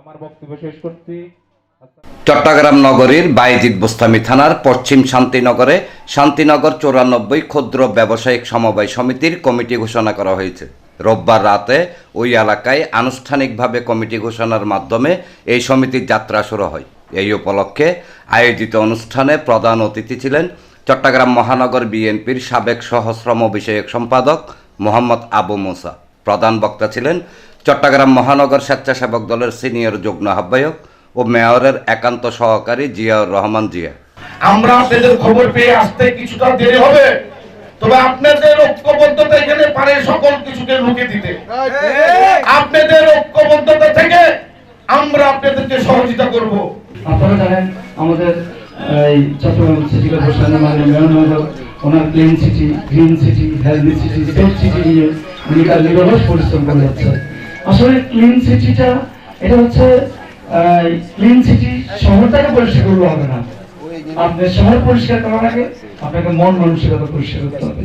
আমার বক্তব্য শেষ করছি। চট্টগ্রাম নগরীর বায়েজিদ বোস্তামি থানার পশ্চিম শান্তিনগরে শান্তিনগর 94 ক্ষুদ্র ব্যবসায়িক সমবায় সমিতির কমিটি ঘোষণা করা হয়েছে। রোববার রাতে ওই এলাকায় আনুষ্ঠানিকভাবে কমিটি ঘোষণার মাধ্যমে এই সমিতির যাত্রা শুরু হয়। এই উপলক্ষে আয়োজিত অনুষ্ঠানে প্রধান অতিথি ছিলেন চট্টগ্রাম মহানগর বিএনপির সাবেক সহশ্রম বিষয়ক সম্পাদক মোহাম্মদ আবু মুসা। প্রধান বক্তা ছিলেন চট্টগ্রাম মহানগর স্বেচ্ছাসেবক দলের সিনিয়র যুগ্ম আহ্বায়ক ও মেয়রের একান্ত সহকারী জিয়াউর রহমান জিয়া। আমরা আপনাদের খবর পেয়ে আসতে কিছুটা দেরি হবে, তবে আপনাদের ঐক্যবদ্ধতা এখানে পারে সকল কিছুকে রুখে দিতে। আপনাদের ঐক্যবদ্ধতা থেকে আমরা আপনাদেরকে সহযোগিতা করব। আপনারা জানেন আমাদের এই চট্টগ্রাম সিটি কর্পোরেশনের মাননীয় মেয়র মহোদয় ওনার clean city, green city, healthy city, safe city নিয়ে উনি তার নিরলস পরিশ্রম করে যাচ্ছে। আসলে ক্লিন সিটিটা এটা হচ্ছে ক্লিন সিটি শহরটাকে পরিষ্কার করলে হবে না। আপনার শহর পরিষ্কার করার আগে আপনাকে মন মানসিকতা পরিষ্কার করতে হবে।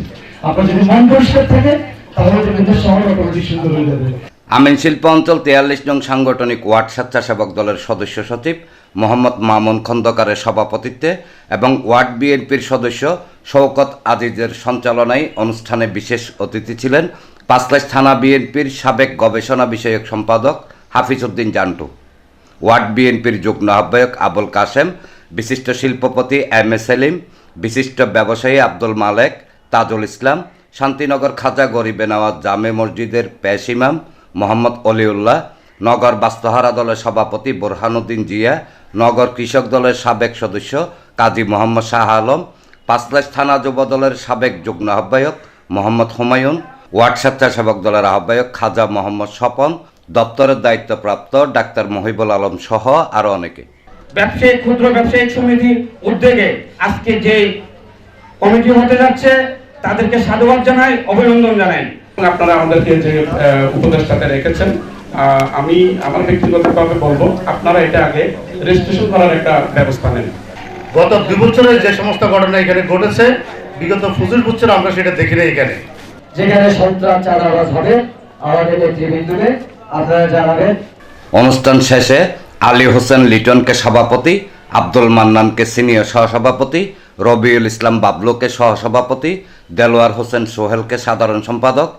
আপনার যদি মন পরিষ্কার থাকে তাহলে কিন্তু শহর অটোমেটিক সুন্দর হয়ে যাবে। আমিন শিল্প অঞ্চল 43 নং সাংগঠনিক ওয়ার্ড স্বেচ্ছাসেবক দলের সদস্য সচিব মোহাম্মদ মামুন খন্দকারের সভাপতিত্বে এবং ওয়ার্ড বিএনপির সদস্য শওকত আজিজের সঞ্চালনায় অনুষ্ঠানে বিশেষ অতিথি ছিলেন পাঁচলাইশ থানা বিএনপির সাবেক গবেষণা বিষয়ক সম্পাদক হাফিজ উদ্দিন জান্টু, ওয়ার্ড বিএনপির যুগ্ম আহ্বায়ক আবুল কাশেম, বিশিষ্ট শিল্পপতি এম এ সেলিম, বিশিষ্ট ব্যবসায়ী আব্দুল মালেক, তাজুল ইসলাম, শান্তিনগর খাজা গরিবে নওয়াজ জামে মসজিদের পেশ ইমাম মোহাম্মদ অলিউল্লাহ, নগর বাস্তুহারা দলের সভাপতি বোরহানুদ্দিন জিয়া, নগর কৃষক দলের সাবেক সদস্য কাজী মোহাম্মদ শাহ আলম, পাঁচলাইশ থানা যুব দলের সাবেক যুগ্ম আহ্বায়ক মোহাম্মদ হুমায়ুন, ওয়ার্ড স্বেচ্ছাসেবক দলের আহ্বায়ক খাজা মোহাম্মদ স্বপন, দপ্তরের দায়িত্বপ্রাপ্ত ডাক্তার মহিবুল আলম সহ আরো অনেকে। ব্যবসায়িক ক্ষুদ্র ব্যবসায়িক সমিতির উদ্যোগে আজকে যে কমিটি হতে যাচ্ছে তাদেরকে সাধুবাদ জানাই, অভিনন্দন জানাই। আপনারা আমাদেরকে যে উপদেষ্টাতে রেখেছেন, আমি আমার ব্যক্তিগতভাবে বলবো আপনারা এটা আগে রেজিস্ট্রেশন করার একটা ব্যবস্থা নেন। গত 2 বছরে যে সমস্ত ঘটনা এখানে ঘটেছে, বিগত 25 বছর আমরা সেটা দেখি না। এখানে যেখানে সন্ত্রাস চাঁদাবাজ হবে আমাদের নেতৃবৃন্দকে আপনারা জানাবেন। অনুষ্ঠান শেষে আলী হোসেন লিটনকে সভাপতি, আব্দুল মান্নানকে সিনিয়র সহসভাপতি, রবিউল ইসলাম বাবলুকে সহসভাপতি, দেলোয়ার হোসেন সোহেলকে সাধারণ সম্পাদক,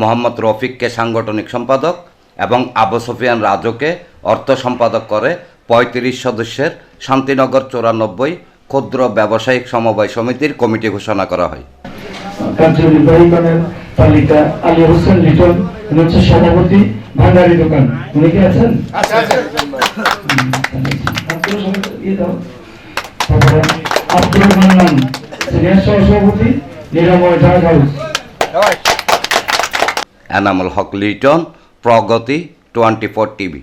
মোহাম্মদ রফিককে সাংগঠনিক সম্পাদক এবং আবু সুফিয়ান রাজুকে অর্থ সম্পাদক করে 35 সদস্যের শান্তিনগর 94 ক্ষুদ্র ব্যবসায়িক সমবায় সমিতির কমিটি ঘোষণা করা হয়। কার্যনির্বাহীগণের তালিকা আলী হোসেন লিটন হচ্ছে সভাপতি, ভান্ডারি দোকান। উনি কি আছেন? আব্দুল মান্নান সিনিয়র সহসভাপতি, নিরাময় ড্রাগ হাউস। এনামুল হক লিটন, প্রগতি 24 টিভি।